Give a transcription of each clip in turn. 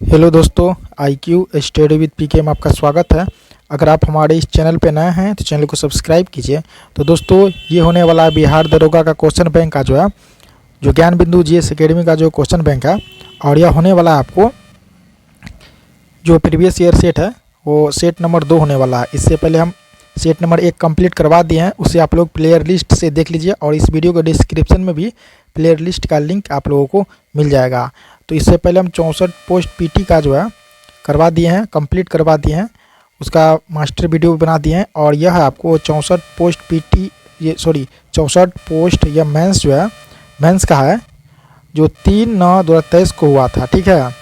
Hello दोस्तों, IQ study with पीके में आपका स्वागत है। अगर आप हमारे इस चैनल पे नए हैं तो चैनल को सब्सक्राइब कीजिए। तो दोस्तों, ये होने वाला है बिहार दरोगा का क्वेश्चन बैंक का जो ज्ञान बिंदु GS एकेडमी का जो क्वेश्चन बैंक है। और यह होने वाला है आपको जो प्रीवियस ईयर सेट है वो सेट नंबर 2 होने वाला है। इससे पहले हम सेट नंबर 1 कंप्लीट करवा दिए हैं, उसे आप लोग प्लेयर लिस्ट से देख लीजिए और इस वीडियो के डिस्क्रिप्शन में भी प्लेयर लिस्ट का लिंक आप लोगों को मिल जाएगा। तो इससे पहले हम 64 पोस्ट PT का करवा दिए हैं, कंप्लीट करवा दिए हैं, उसका मास्टर वीडियो बना दिए हैं। और यह आपको 64 पोस्ट PT 64 पोस्ट यह मेंस मेंस का है जो 3/9/2023 को हुआ था, ठीक है।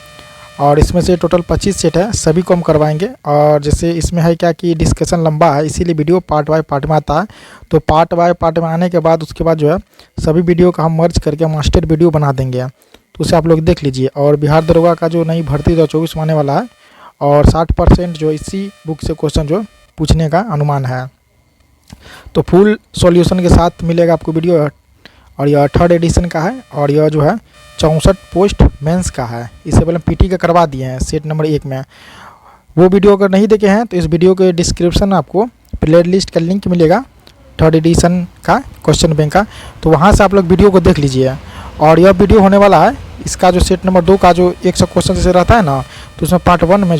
और इसमें से टोटल 25 सेट है, सभी को हम करवाएंगे। और जैसे इसमें है क्या कि डिस्कशन लंबा है, इसीलिए वीडियो पार्ट बाय पार्ट में आता है। तो पार्ट बाय पार्ट में आने के बाद उसके बाद सभी वीडियो का हम मर्ज करके मास्टर वीडियो बना देंगे, तो उसे आप लोग देख लीजिए। और बिहार दरोगा का जो नई भर्ती 2024 में आने वाला है और 60% इसी बुक से क्वेश्चन पूछने का अनुमान है। तो फुल सॉल्यूशन के साथ मिलेगा आपको वीडियो। और यह 3rd एडिशन का है और यह 64 पोस्ट मेंस का है। इससे पहले हम PT का करवा दिए हैं सेट नंबर 1 में। वो वीडियो अगर नहीं देखे हैं तो इस वीडियो के डिस्क्रिप्शन में आपको प्लेयर लिस्ट का लिंक मिलेगा 3rd एडिशन का क्वेश्चन बैंक का, तो वहाँ से आप लोग वीडियो को देख लीजिए। और यह वीडियो होने वाला है इसका जो सेट नंबर 2 का जो 100 क्वेश्चन जैसे रहता है ना, तो उसमें पार्ट 1 में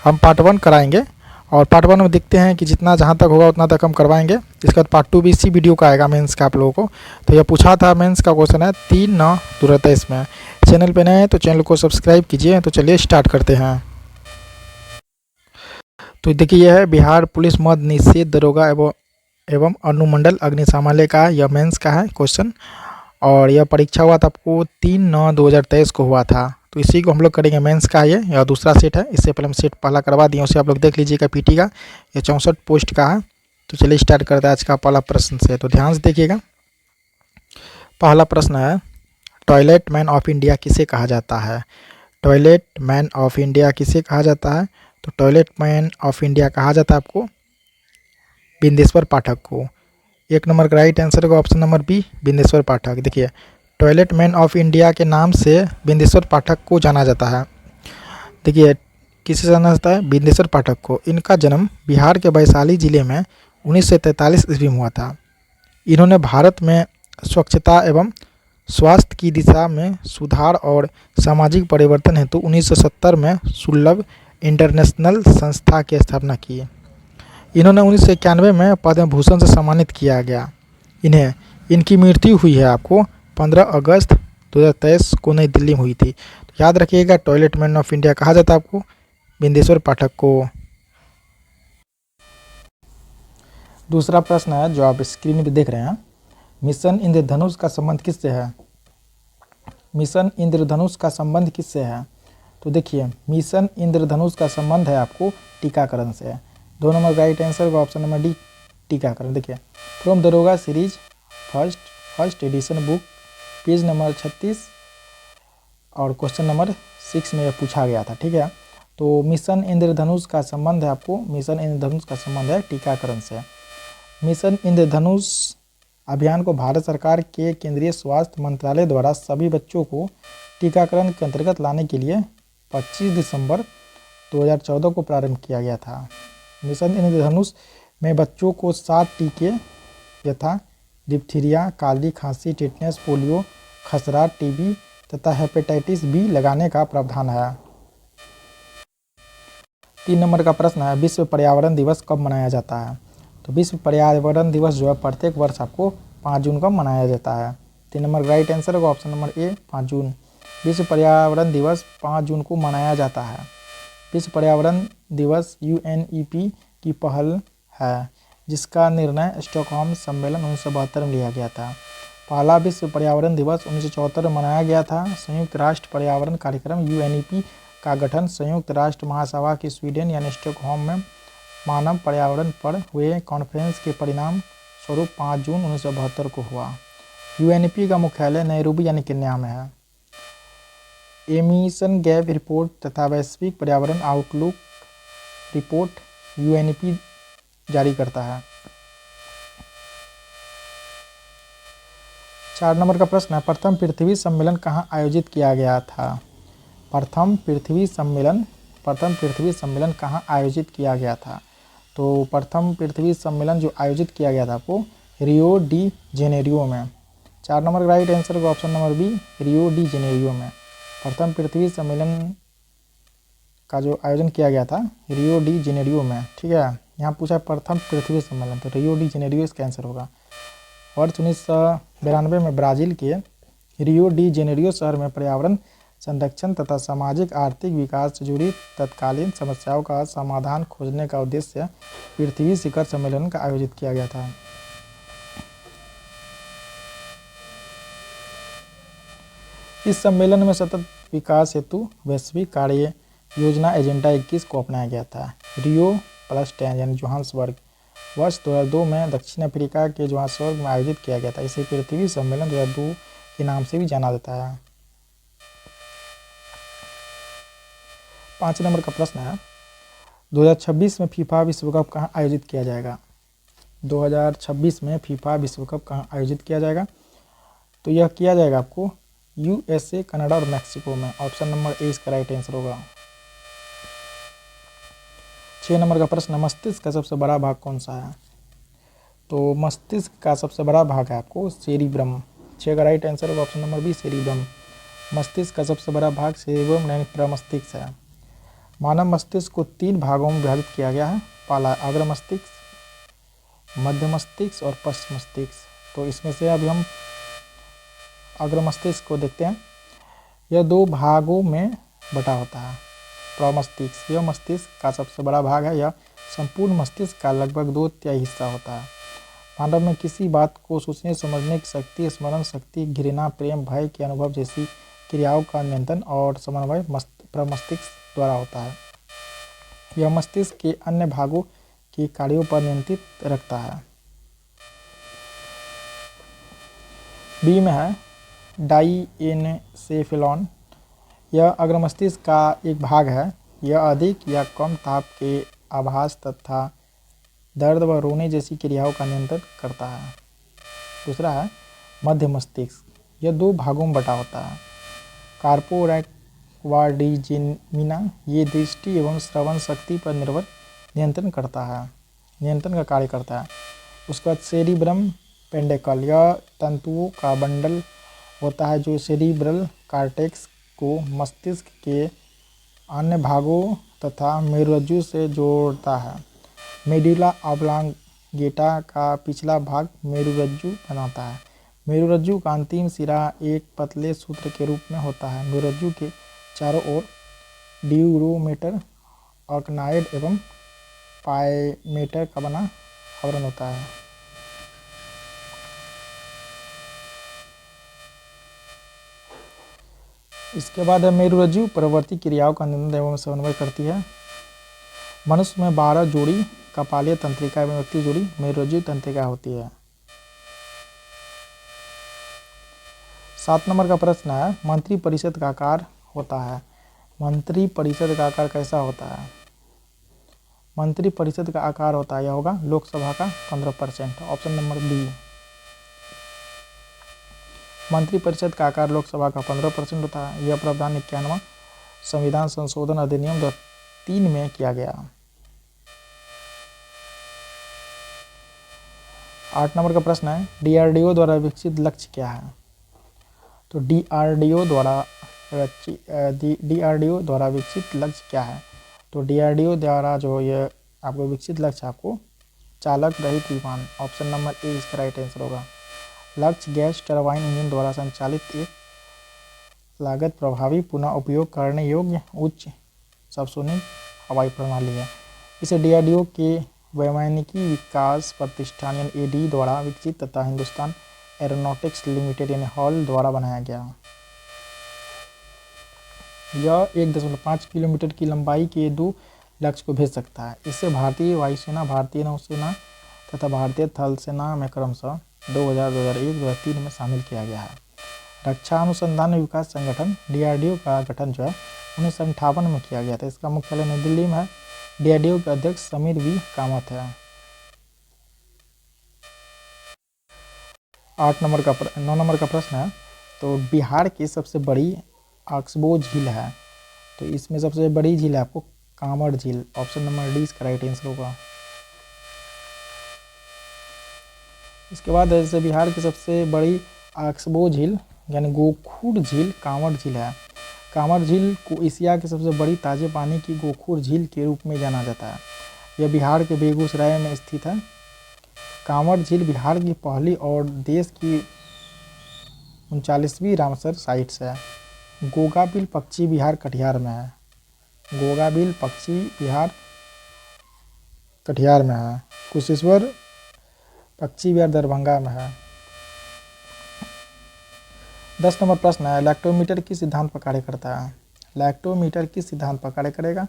हम पार्ट 1 कराएंगे। और पार्ट 1 में देखते हैं कि जितना जहाँ तक होगा उतना तक हम करवाएंगे। इसके बाद पार्ट 2 भी इसी वीडियो का आएगा मेंस का आप लोगों को। तो यह पूछा था मेंस का क्वेश्चन है 3/9/2023 में। चैनल पे नए हैं तो चैनल को सब्सक्राइब कीजिए। तो चलिए स्टार्ट करते हैं। तो देखिए, यह है बिहार पुलिस मद निषेध दरोगा एवं अनुमंडल अग्निशमन का यह मेंस का है क्वेश्चन। और यह परीक्षा हुआ था आपको 3/9/2023 को हुआ था। तो इसी को हम लोग करेंगे मेंस का। यह दूसरा सेट है, इससे पहले हम सेट पहला करवा दिए, उसे आप लोग देख लीजिएगा PT का। यह 64 पोस्ट का है। तो चलिए स्टार्ट करते हैं आज का पहला प्रश्न से। तो ध्यान से देखिएगा। पहला प्रश्न है, टॉयलेट मैन ऑफ इंडिया किसे कहा जाता है? टॉयलेट मैन ऑफ इंडिया किसे कहा जाता है? तो टॉयलेट मैन ऑफ इंडिया कहा जाता है आपको बिंदेश्वर पाठक को। 1 नंबर का राइट आंसर होगा ऑप्शन नंबर B, बिंदेश्वर पाठक। देखिए, टॉयलेट मैन ऑफ इंडिया के नाम से बिंदेश्वर पाठक को जाना जाता है। देखिए, किसे जाना जाता है? बिंदेश्वर पाठक को। इनका जन्म बिहार के वैशाली जिले में 1943 ईस्वी में हुआ था। इन्होंने भारत में स्वच्छता एवं स्वास्थ्य की दिशा में सुधार और सामाजिक परिवर्तन हेतु 1970 में सुलभ इंटरनेशनल संस्था की स्थापना की। इन्होंने 1991 में पद्म भूषण से सम्मानित किया गया। इनकी मृत्यु हुई है आपको 15 अगस्त 2023 को नई दिल्ली में हुई थी। तो याद रखिएगा, टॉयलेट मैन ऑफ इंडिया कहा जाता है आपको बिंदेश्वर पाठक को। दूसरा प्रश्न है जो आप स्क्रीन पर देख रहे हैं, मिशन इंद्रधनुष का संबंध किससे है? मिशन इंद्रधनुष का संबंध किससे है? तो देखिए, मिशन इंद्रधनुष का संबंध है आपको टीकाकरण से। 2 नंबर राइट आंसर का ऑप्शन नंबर D, टीकाकरण। देखिए, फ्रॉम दरोगा series first edition book page number 36 और क्वेश्चन नंबर 6 में यह पूछा गया था, ठीक है। तो मिशन इंद्रधनुष का संबंध है आपको मिशन इंद्रधनुष का संबंध है टीकाकरण से। मिशन इंद्रधनुष अभियान को भारत सरकार के केंद्रीय स्वास्थ्य मंत्रालय द्वारा सभी बच्चों को टीकाकरण के अंतर्गत लाने के लिए 25 दिसंबर 2014 को प्रारंभ किया गया था। मिशन इंद्रधनुष में बच्चों को 7 टीके यथा डिप्थीरिया, काली खांसी, टिटनेस, पोलियो, खसरा, TB तथा हेपेटाइटिस B लगाने का प्रावधान है। 3 नंबर का प्रश्न है, विश्व पर्यावरण दिवस कब मनाया जाता है? तो विश्व पर्यावरण दिवस प्रत्येक वर्ष आपको 5 जून को मनाया जाता है। 3 नंबर राइट आंसर होगा ऑप्शन नंबर A, 5 जून। विश्व पर्यावरण दिवस 5 जून को मनाया जाता है। विश्व पर्यावरण दिवस UNEP की पहल है, जिसका निर्णय स्टॉकहोम सम्मेलन 1972 में लिया गया था। पहला विश्व पर्यावरण दिवस 1974 में मनाया गया था। संयुक्त राष्ट्र पर्यावरण कार्यक्रम UNEP का गठन संयुक्त राष्ट्र महासभा की स्वीडन यानी स्टॉकहोम में मानव पर्यावरण पर हुए कॉन्फ्रेंस के परिणाम स्वरूप 5 जून 1972 को हुआ। UNEP का मुख्यालय नैरोबी यानी केन्या में है। एमिशन गैप रिपोर्ट तथा वैश्विक पर्यावरण आउटलुक रिपोर्ट UNEP जारी करता है। 4 नंबर का प्रश्न है, प्रथम पृथ्वी सम्मेलन कहाँ आयोजित किया गया था? प्रथम पृथ्वी सम्मेलन कहाँ आयोजित किया गया था? तो प्रथम पृथ्वी सम्मेलन जो आयोजित किया गया था आपको रियो डी जेनेरियो में। 4 नंबर का राइट आंसर होगा option number B, Rio de Janeiro में। प्रथम पृथ्वी सम्मेलन का जो आयोजन किया गया था रियो डी जेनेरियो में। ठीक है, यहाँ पूछा प्रथम पृथ्वी सम्मेलन, तो रियो डी जेनेरियो इसका आंसर होगा। वर्ष 1992 में ब्राज़ील के रियो डी जेनेरियो शहर में पर्यावरण संरक्षण तथा सामाजिक आर्थिक विकास से जुड़ी तत्कालीन समस्याओं का समाधान खोजने का उद्देश्य पृथ्वी शिखर सम्मेलन का आयोजित किया गया था। इस सम्मेलन में सतत विकास हेतु वैश्विक कार्य योजना एजेंडा 21 को अपनाया गया था। रियो प्लस 10 यानी जोहान्सबर्ग वर्ष 2002 में दक्षिण अफ्रीका के जोहान्सबर्ग में आयोजित किया गया था। इसे पृथ्वी सम्मेलन 2002 के नाम से भी जाना जाता है। 5 नंबर का प्रश्न है 2026 में फीफा विश्व कप कहाँ आयोजित किया जाएगा? 2026 में फीफा विश्व कप कहाँ आयोजित किया जाएगा? तो यह किया जाएगा आपको यूएसए, कनाडा और मैक्सिको में। ऑप्शन नंबर ए इसका राइट आंसर होगा। 6 नंबर का प्रश्न, मस्तिष्क का सबसे बड़ा भाग कौन सा है? तो मस्तिष्क का सबसे बड़ा भाग है आपको सेरिब्रम। 6 का राइट आंसर होगा ऑप्शन नंबर बी, सेरिब्रम। मस्तिष्क का सबसे बड़ा भाग सेरिब्रम यानी प्रमस्तिष्क है। मानव मस्तिष्क को 3 भागों में विभाजित किया गया है। पहला अग्र मस्तिष्क, मध्य मस्तिष्क और पश्च मस्तिष्क। तो इसमें से अभी हम अग्र मस्तिष्क को देखते हैं। यह 2 भागों में बटा होता है। प्रमस्तिष्क, यह मस्तिष्क का सबसे बड़ा भाग है। यह संपूर्ण मस्तिष्क का लगभग 2/3 हिस्सा होता है। मानव में किसी बात को सोचने समझने की शक्ति, स्मरण शक्ति, घृणा, प्रेम, भय के अनुभव जैसी क्रियाओं का नियंत्रण और समन्वय प्रमस्तिष्क द्वारा होता है। यह मस्तिष्क के अन्य भागों के कार्यों पर नियंत्रित रखता है। बी में है डाइएनेसेफेलॉन। यह अग्र मस्तिष्क का एक भाग है। यह अधिक या कम ताप के आभास तथा दर्द व रोने जैसी क्रियाओं का नियंत्रण करता है। दूसरा है मध्य मस्तिष्क। यह 2 भागों में बटा होता है। कार्पोरैक्वाडिजिमिना, ये दृष्टि एवं श्रवण शक्ति पर नियंत्रण का कार्य करता है। उसके बाद सेरिब्रम पेंडेकल, यह तंतुओं का बंडल होता है जो सेरिब्रल कॉर्टेक्स को मस्तिष्क के अन्य भागों तथा मेरुरज्जु से जोड़ता है। मेडुला ऑब्लांगेटा का पिछला भाग मेरुरज्जु बनाता है। मेरुरज्जु का अंतिम सिरा एक पतले सूत्र के रूप में होता है। मेरुरज्जु के चारों ओर ड्यूरोमेटर, अर्कनॉइड एवं पायमेटर का बना आवरण होता है। इसके बाद है मेरुरज्जु प्रवर्ती क्रियाओं का नियंत्रण एवं समन्वय करती है। मनुष्य में 12 जोड़ी कपालीय तंत्रिका एवं व्यक्ति जोड़ी मेरुरज्जु तंत्रिका होती है। 7 नंबर का प्रश्न है मंत्रिपरिषद का आकार होता है। मंत्रिपरिषद का आकार कैसा होता है? मंत्रिपरिषद का आकार होता है, यह होगा लोकसभा का 15%। Option number B. मंत्रिपरिषद का आकार लोकसभा का 15% होता है। यह प्रावधान 91वां संविधान संशोधन अधिनियम 2003 में किया गया। 8 नंबर का प्रश्न है डीआरडीओ द्वारा विकसित लक्ष्य क्या है? तो डीआरडीओ द्वारा विकसित लक्ष्य क्या है? तो डीआरडीओ द्वारा जो ये आपको विकसित लक्ष्य आपको चालक रहित विमान। ऑप्शन नंबर ए इसका राइट आंसर होगा। लक्ष्य गैस टरबाइन इंजन द्वारा संचालित एक लागत प्रभावी पुनः उपयोग करने योग्य उच्च सबसोनिक हवाई प्रणाली है। इसे डीआरडीओ के वैमानिकी विकास प्रतिष्ठान यानी एडी द्वारा विकसित तथा हिंदुस्तान एरोनॉटिक्स लिमिटेड यानी हॉल द्वारा बनाया गया। यह 1.5 किलोमीटर की लंबाई के 2 लक्ष्य को भेज सकता है। इसे भारतीय वायुसेना, भारतीय नौसेना तथा भारतीय थल सेना में क्रमशः 2000, 2001, 2003 में शामिल किया गया है। रक्षा अनुसंधान एवं विकास संगठन डीआरडीओ का गठन जो है 1958 में किया गया था। इसका मुख्यालय नई दिल्ली में है। डीआरडीओ के अध्यक्ष समीर वी कामत है। 9 नंबर का प्रश्न है तो बिहार की सबसे बड़ी ऑक्सबो झील है। तो इसमें सबसे बड़ी झील है आपको कांवड़ झील। ऑप्शन नंबर डी इसका राइट आंसर होगा। इसके बाद जैसे बिहार की सबसे बड़ी आक्सबो झील यानी गोखुर झील कांवड़ झील है। कांवड़ झील को एशिया की सबसे बड़ी ताजे पानी की गोखुर झील के रूप में जाना जाता है। यह बिहार के बेगूसराय में स्थित है। कांवड़ झील बिहार की पहली और देश की 39वीं रामसर साइट्स है। गोगाबिल पक्षी बिहार कटिहार में है। गोगाबिल पक्षी बिहार कटिहार में है। कुशेश्वर पक्षी बिहार दरभंगा में है। 10 नंबर प्रश्न है, लैक्टोमीटर किस सिद्धांत पर कार्य करता है? लैक्टोमीटर किस सिद्धांत पर कार्य करेगा?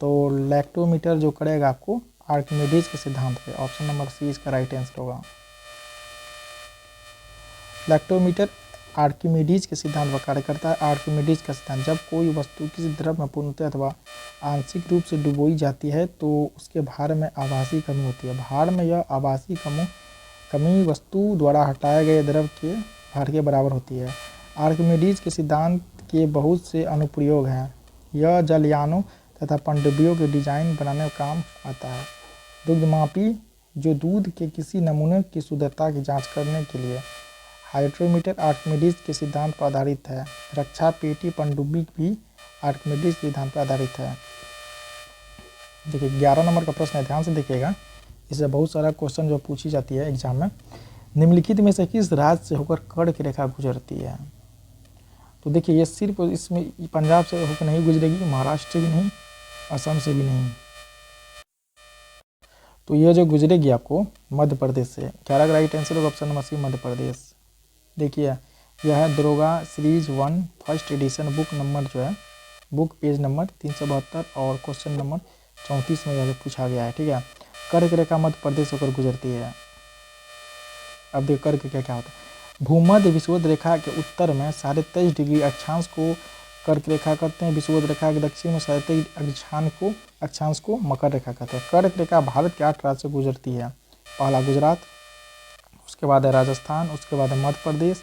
तो लैक्टोमीटर जो करेगा आपको आर्किमिडीज के सिद्धांत पे। ऑप्शन नंबर सी इसका राइट आंसर होगा। लैक्टोमीटर आर्किमिडीज के सिद्धांत पर कार्य करता है। आर्किमिडीज का सिद्धांत, जब कोई वस्तु किसी द्रव में पूर्णतः अथवा आंशिक रूप से डुबोई जाती है तो उसके भार में आभासी कमी होती है। भार में यह आभासी कमी वस्तु द्वारा हटाए गए द्रव के भार के बराबर होती है। आर्किमिडीज के सिद्धांत के बहुत से अनुप्रयोग हैं। यह जलयानों तथा पनडुब्बियों के डिजाइन बनाने का काम आता है। दुग्धमापी, जो दूध के किसी नमूने की शुद्धता की जांच करने के लिए। हाइड्रोमीटर आर्किमिडीज के सिद्धांत पर आधारित है। रक्षा पेटी पनडुब्बी भी आर्किमिडीज के सिद्धांत पर आधारित है। देखिए 11 नंबर का प्रश्न है, ध्यान से देखिएगा। इससे बहुत सारा क्वेश्चन जो पूछी जाती है एग्जाम में। निम्नलिखित में से किस राज्य से होकर कर्क रेखा गुजरती है? तो देखिए ये सिर्फ इसमें पंजाब से होकर नहीं गुजरेगी, महाराष्ट्र से भी नहीं, असम से भी नहीं, तो ये जो गुजरेगी आपको मध्य प्रदेश से। 11 का राइट आंसर होगा option number C Madhya Pradesh. देखिए यह है दरोगा series 1 first edition, book number जो है बुक पेज नंबर 372 और क्वेश्चन नंबर 34 में यह पूछा गया है। ठीक है, कर्क रेखा मध्य प्रदेश होकर गुजरती है। अब देखिए कर्क क्या क्या होता है। भूमध्य विषुवत रेखा के उत्तर में 23.5 डिग्री अक्षांश को कर्क रेखा कहते हैं। विषुवत रेखा के दक्षिण में 23.5 अक्षांश को मकर रेखा कहते हैं। कर्क रेखा भारत के 8 राज्य से गुजरती है। पहला गुजरात, उसके बाद है राजस्थान, उसके बाद है मध्य प्रदेश,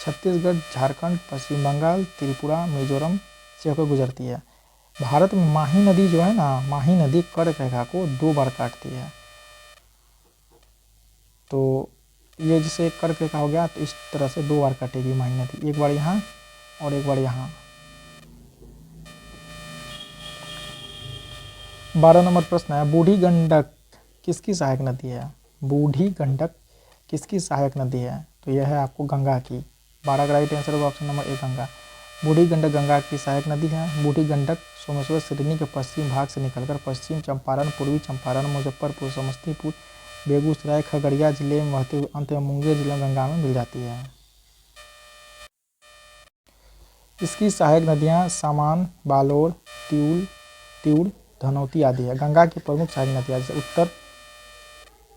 छत्तीसगढ़, झारखंड, पश्चिम बंगाल, त्रिपुरा, मिजोरम से होकर गुजरती है। भारत में माही नदी जो है ना, माही नदी कर्क रेखा को 2 बार काटती है। तो ये जैसे कर्क रेखा हो गया तो इस तरह से 2 बार काटेगी माही नदी, एक बार यहाँ और एक बार यहाँ। 12 नंबर प्रश्न है, बूढ़ी गंडक किसकी सहायक नदी है? बूढ़ी गंडक किसकी सहायक नदी है? तो यह है आपको गंगा की। 12 का राइट आंसर होगा ऑप्शन नंबर ए गंगा। बूढ़ी गंडक गंगा की सहायक नदी है। बूढ़ी गंडक सोमेश्वर श्रेणी के पश्चिम भाग से निकलकर पश्चिम चंपारण, पूर्वी चंपारण, मुजफ्फरपुर, समस्तीपुर, बेगूसराय, खगड़िया जिले में बहते हुए अंत में मुंगेर जिला गंगा में मिल जाती है। इसकी सहायक नदियां सामान, बालोर, तिउड़, धनौती आदि है। गंगा की प्रमुख सहायक नदियां जैसे उत्तर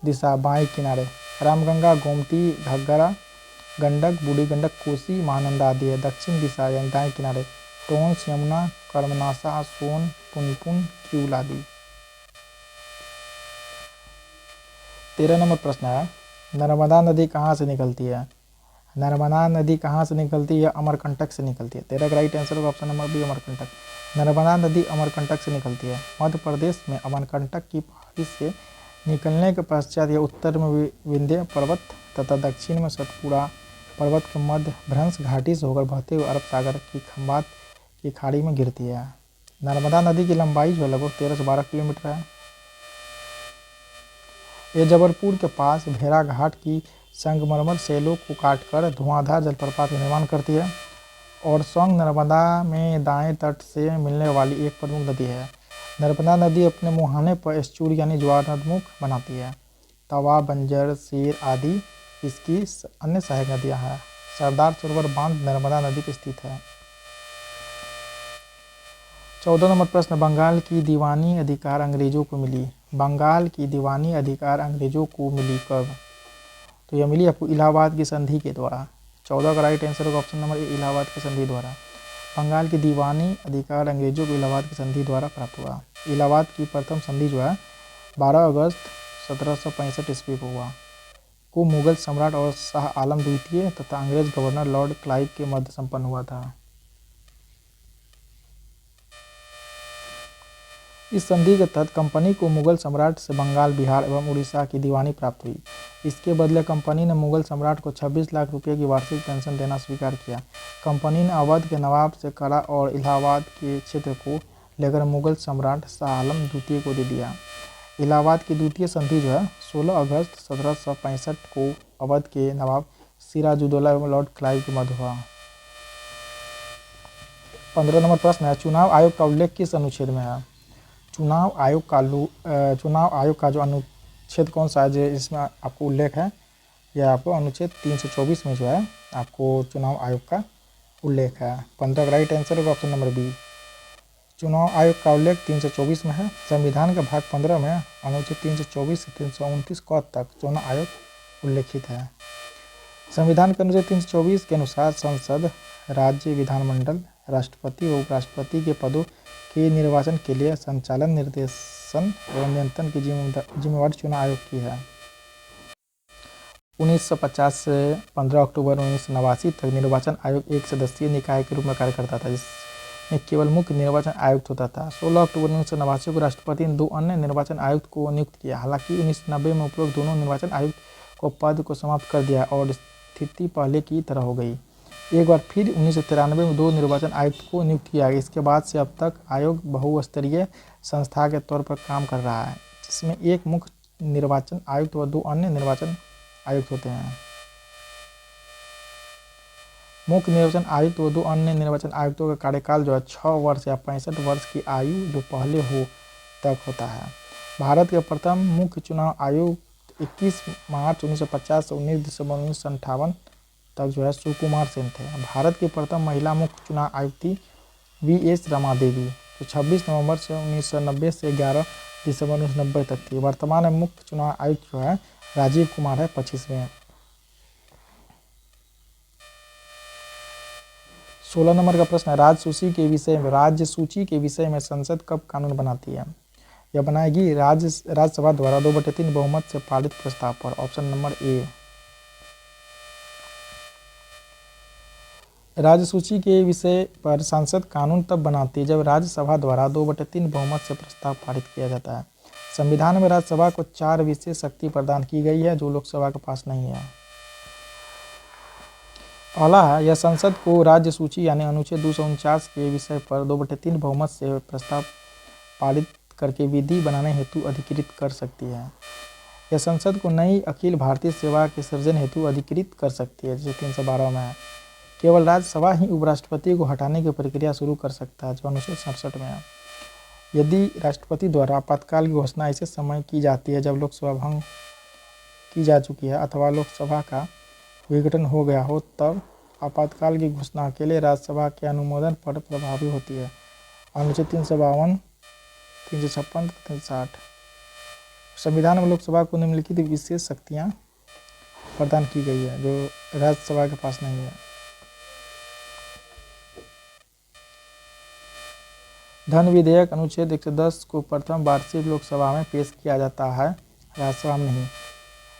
दिशा बाएं किनारे रामगंगा, गोमती, घग्गरा, गंडक, बूढ़ी गंडक, कोसी, महानंदा आदि है। दक्षिण दिशा यानी दाएं किनारे टोंस, यमुना, कर्मनाशा, सोन, पुनपुन, क्यूल आदि। 13 नंबर प्रश्न है, नर्मदा नदी कहाँ से निकलती है? नर्मदा नदी कहाँ से निकलती है? अमरकंटक से निकलती है। 13 का राइट आंसर होगा option number B Amarkantak. Narmada नदी अमरकंटक से निकलती है। मध्य प्रदेश में अमरकंटक की पहाड़ी से निकलने के पश्चात यह उत्तर में विंध्य पर्वत तथा दक्षिण में सतपुड़ा पर्वत के मध्य भ्रंश घाटी से होकर बहते हुए अरब सागर की खंबात की खाड़ी में गिरती है। नर्मदा नदी की लंबाई जो है लगभग 13 से 12 किलोमीटर है। यह जबलपुर के पास भेड़ा घाट की संगमरमर शैलों को काटकर धुआंधार जलप्रपात का निर्माण करती है और सोंग नर्मदा में दाएं तट से मिलने वाली एक प्रमुख नदी है। नर्मदा नदी अपने मुहाने पर एस्चुरी यानी ज्वारनदमुख बनाती है। तवा, बंजर, शेर आदि इसकी अन्य सहायक नदियां हैं। सरदार सरोवर बांध नर्मदा नदी पर स्थित है। 14 नंबर प्रश्न, बंगाल की दीवानी अधिकार अंग्रेजों को मिली। बंगाल की दीवानी अधिकार अंग्रेजों को मिली कब? तो यह मिली आपको इलाहाबाद की संधि के द्वारा। 14 का राइट आंसर होगा ऑप्शन नंबर ए इलाहाबाद की संधि द्वारा। बंगाल की दीवानी अधिकार अंग्रेजों को इलाहाबाद की संधि द्वारा प्राप्त हुआ। इलाहाबाद की प्रथम संधि जो है 12 अगस्त 1765 ईस्वी को हुआ, को मुगल सम्राट और शाह आलम द्वितीय तथा अंग्रेज गवर्नर लॉर्ड क्लाइव के मध्य संपन्न हुआ था। इस संधि के तहत कंपनी को मुगल सम्राट से बंगाल, बिहार एवं उड़ीसा की दीवानी प्राप्त हुई। इसके बदले कंपनी ने मुगल सम्राट को 26 लाख रुपये की वार्षिक पेंशन देना स्वीकार किया। कंपनी ने अवध के नवाब से कड़ा और इलाहाबाद के क्षेत्र को लेकर मुगल सम्राट शाह आलम द्वितीय को दे दिया। इलाहाबाद की द्वितीय संधि जो है 16 अगस्त 1765 को अवध के नवाब सिराजुद्दौला एवं लॉर्ड क्लाइव के मध्य हुआ। 15 नंबर प्रश्न है, चुनाव आयोग का उल्लेख किस अनुच्छेद में है? चुनाव आयोग का जो अनुच्छेद कौन सा है जो इसमें आपको उल्लेख है, यह आपको अनुच्छेद 324 में जो है आपको चुनाव आयोग का उल्लेख है। 15 का राइट आंसर होगा ऑप्शन नंबर बी। चुनाव आयोग का उल्लेख 324 में है। संविधान का भाग 15 में अनुच्छेद 324 से 329 क तक चुनाव आयोग उल्लेखित है। संविधान के अनुच्छेद 324 के अनुसार संसद, राज्य विधानमंडल, राष्ट्रपति व उपराष्ट्रपति के पदों के निर्वाचन के लिए संचालन, निर्देशन एवं नियंत्रण की जिम्मेवारी चुनाव आयोग की है। 1950 से 15 अक्टूबर 1989 तक निर्वाचन आयोग एक सदस्यीय निकाय के रूप में कार्य करता था, जिसमें केवल मुख्य निर्वाचन आयुक्त होता था। 16 अक्टूबर 1989 को राष्ट्रपति ने 2 अन्य निर्वाचन आयुक्त को नियुक्त किया। हालांकि 1990 में उपरोक्त दोनों निर्वाचन आयुक्त को पद को समाप्त कर दिया और स्थिति पहले की तरह हो गई। एक बार फिर 1993 में 2 निर्वाचन आयुक्त को नियुक्त किया गया। इसके बाद से अब तक आयोग बहुस्तरीय संस्था के तौर पर काम कर रहा है, जिसमें एक मुख्य निर्वाचन आयुक्त व 2 अन्य निर्वाचन आयुक्त होते हैं। मुख्य निर्वाचन आयुक्त व 2 अन्य निर्वाचन आयुक्तों का कार्यकाल जो है 6 वर्ष या 65 वर्ष की आयु जो पहले हो तक होता है। भारत के प्रथम मुख्य चुनाव आयुक्त 21 मार्च 1950 से 19 दिसंबर 1958 तक जो है सुकुमार सेन थे। भारत की प्रथम महिला मुख्य चुनाव आयुक्त थी V.S. रमा देवी, जो 26 नवंबर से 1990 से 11 दिसंबर 1990 तक थी। वर्तमान में मुख्य चुनाव आयुक्त जो है राजीव कुमार है, 25वें। 16 नंबर का प्रश्न है, राज्य सूची के विषय में संसद कब कानून बनाती है? यह बनाएगी राज्यसभा द्वारा 2/3 बहुमत से पारित प्रस्ताव पर। Option number A. राज्य सूची के विषय पर संसद कानून तब बनाती है जब राज्यसभा द्वारा 2/3 बहुमत से प्रस्ताव पारित किया जाता है। संविधान में राज्यसभा को 4 विशेष शक्ति प्रदान की गई है, जो लोकसभा के पास नहीं है। पहला है, यह संसद को राज्य सूची यानी अनुच्छेद 249 के विषय पर 2/3 बहुमत से प्रस्ताव पारित करके विधि बनाने हेतु अधिकृत कर सकती है। यह संसद को नई अखिल भारतीय सेवा के सृजन हेतु अधिकृत कर सकती है, जैसे 312 में है। केवल राज्यसभा ही उपराष्ट्रपति को हटाने की प्रक्रिया शुरू कर सकता है, जो अनुच्छेद 67 में है। यदि राष्ट्रपति द्वारा आपातकाल की घोषणा ऐसे समय की जाती है जब लोकसभा भंग की जा चुकी है अथवा लोकसभा का विघटन हो गया हो, तब आपातकाल की घोषणा अकेले राज्यसभा के अनुमोदन पर प्रभावी होती है। अनुच्छेद 352, 356, 360। संविधान में लोकसभा को निम्नलिखित विशेष शक्तियाँ प्रदान की गई है, जो राज्यसभा के पास नहीं है। धन विधेयक अनुच्छेद 110 को प्रथम वार्षिक लोकसभा में पेश किया जाता है, राज्यसभा में नहीं।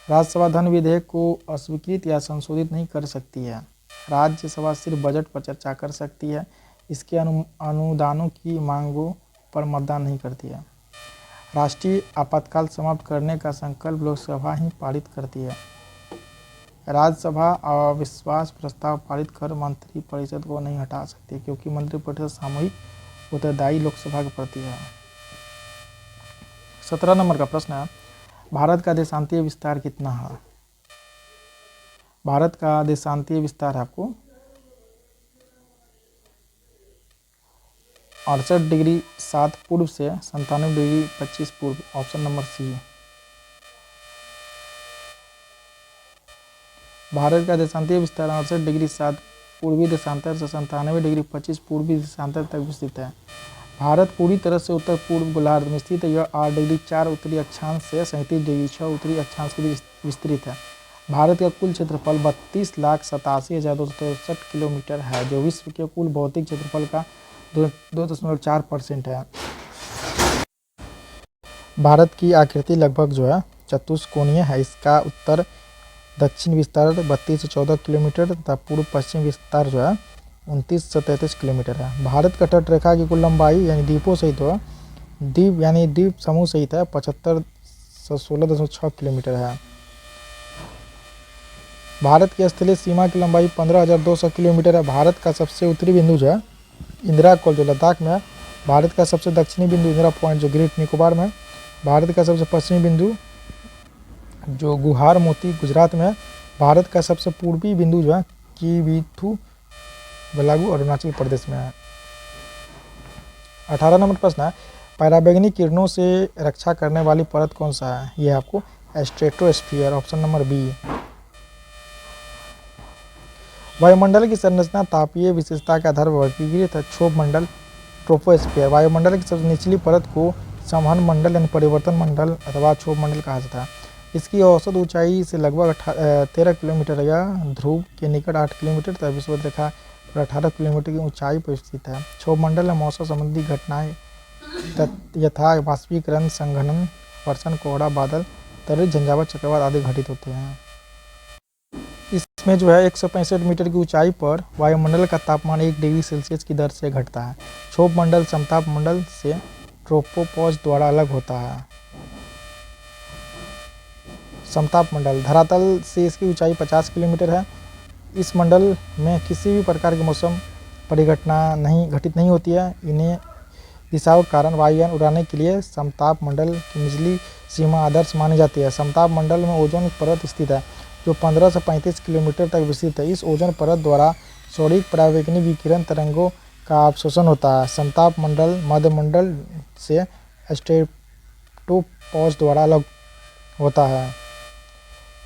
राज्यसभा धन विधेयक को अस्वीकृत या संशोधित नहीं कर सकती है। राज्यसभा सिर्फ बजट पर चर्चा कर सकती है। इसके अनुदानों की मांगों पर मतदान नहीं करती है। राष्ट्रीय आपातकाल समाप्त करने का संकल्प लोकसभा ही पारित करती है। राज्यसभा अविश्वास प्रस्ताव पारित कर मंत्रिपरिषद को नहीं हटा सकती, क्योंकि मंत्रिपरिषद सामूहिक उत्तरदायी लोकसभा के प्रति है। 17 नंबर का प्रश्न है, भारत का देशांतीय विस्तार कितना है? भारत का देशांतीय विस्तार है आपको 68 डिग्री 7 पूर्व से 97 डिग्री 25 पूर्व। Option number C. भारत का देशांतीय विस्तार 68 डिग्री 7 पूर्वी देशांतर से 97 डिग्री 25 पूर्वी देशांतर तक विस्तृत है। भारत पूरी तरह से उत्तर पूर्व गोलार्ध में स्थित है। यह 8 डिग्री 4 उत्तरी अक्षांश से 37 डिग्री 6 उत्तरी अक्षांश के बीच विस्तृत है। भारत का कुल क्षेत्रफल 32,87,263 किलोमीटर है, जो विश्व के कुल भौतिक क्षेत्रफल का 2.4% है। भारत की आकृति लगभग जो है चतुष्कोणीय है। इसका उत्तर दक्षिण विस्तार 32 से 14 किलोमीटर तथा पूर्व पश्चिम विस्तार जो है 29 से 33 किलोमीटर है। भारत का तट रेखा की कुल लंबाई यानी द्वीपों सहित द्वीप यानी द्वीप समूह सहित है 7516.6 किलोमीटर है। भारत की स्थलीय सीमा की लंबाई 15,200 किलोमीटर है। भारत का सबसे उत्तरी बिंदु जो है इंदिरा कॉल जो लद्दाख में है। भारत का सबसे दक्षिणी बिंदु इंदिरा पॉइंट जो ग्रेट निकोबार में है। भारत का सबसे पश्चिमी बिंदु जो गुहार मोती गुजरात में है। भारत का सबसे पूर्वी बिंदु जो है कीवीथू बलागू अरुणाचल प्रदेश में है। 18 नंबर प्रश्न है, पराबैंगनी किरणों से रक्षा करने वाली परत कौन सा है? यह आपको स्ट्रेटोस्फीयर, ऑप्शन नंबर बी। वायुमंडल की संरचना तापीय विशेषता के आधार पर वर्गीकृत है। क्षोभ मंडल, ट्रोपोस्फीयर। वायुमंडल की सबसे निचली परत को संवहन मंडल यानी परिवर्तन मंडल अथवा क्षोभ मंडल कहा जाता है। इसकी औसत ऊंचाई से लगभग 13 किलोमीटर या ध्रुव के निकट 8 किलोमीटर तथा विषुवत रेखा पर 18 किलोमीटर की ऊंचाई पर स्थित है। क्षोभ मंडल में मौसम संबंधी घटनाएं यथा वाष्पीकरण, संघनन, वर्षण, कोहरा, बादल, तरित, झंझावात, चक्रवात आदि घटित होते हैं। इसमें जो है 165 मीटर की ऊंचाई पर वायुमंडल का तापमान 1 डिग्री सेल्सियस की दर से घटता है। क्षोभ मंडल समताप मंडल से ट्रोपोपॉज द्वारा अलग होता है। समताप मंडल, धरातल से इसकी ऊंचाई 50 किलोमीटर है। इस मंडल में किसी भी प्रकार की मौसम परिघटना घटित नहीं होती है। इन्हें दिशाओं के कारण वायुयान उड़ाने के लिए समताप मंडल की निचली सीमा आदर्श मानी जाती है। समताप मंडल में ओजोन परत स्थित है जो 15 से 35 किलोमीटर तक विस्तृत है। इस ओजोन परत द्वारा सौरिक पराबैंगनी विकिरण तरंगों का अवशोषण होता है। समताप मंडल मध्यमंडल से स्ट्रेटोपॉज द्वारा अलग होता है।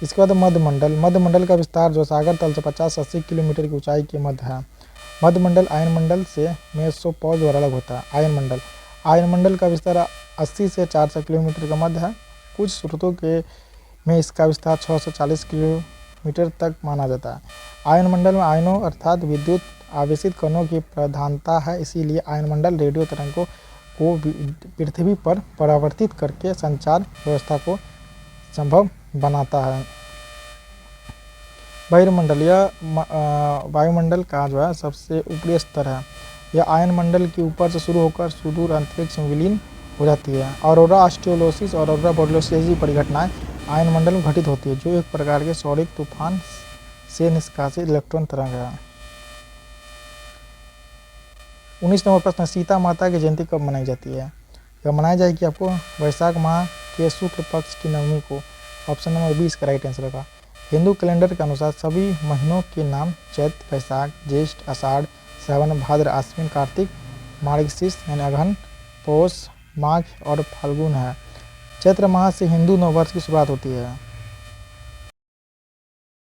इसके बाद मध्यमंडल का विस्तार जो सागर तल से 50-80 किलोमीटर की ऊंचाई के मध्य है। मध्यमंडल आयनमंडल से मेसोपॉज द्वारा अलग होता है। आयनमंडल का विस्तार 80 से 400 किलोमीटर का मध्य है। कुछ स्रोतों में इसका विस्तार 640 किलोमीटर तक माना जाता है। आयनमंडल में आयनों अर्थात विद्युत आवेशित कणों की प्रधानता है, इसीलिए आयनमंडल रेडियो तरंगों को पृथ्वी पर परावर्तित करके संचार व्यवस्था को संभव बनाता है। बहिर्मंडल, यह वायुमंडल का जो है सबसे ऊपरी स्तर है। यह आयनमंडल के ऊपर से शुरू होकर सुदूर अंतरिक्ष में विलीन हो जाती है। ऑरोरा ऑस्टियोलोसिस और ऑरोरा बोरियोलिस जैसी परिघटनाएं आयनमंडल में घटित होती है, जो एक प्रकार के सौरिक तूफान से निष्कासित इलेक्ट्रॉन तरंग है। 19 नंबर प्रश्न, सीता माता की जयंती कब मनाई जाती है? यह मनाई जाएगी आपको वैशाख माह के शुक्ल पक्ष की नवमी को। ऑप्शन नंबर 20 का राइट आंसर होगा। हिंदू कैलेंडर के अनुसार सभी महीनों के नाम चैत, वैशाख, ज्येष्ठ, आषाढ़, सावन, भाद्र, आश्विन, कार्तिक, मार्गशीर्ष यानी अगहन, पौष, माघ और फाल्गुन है। चैत्र माह से हिंदू नववर्ष की शुरुआत होती है।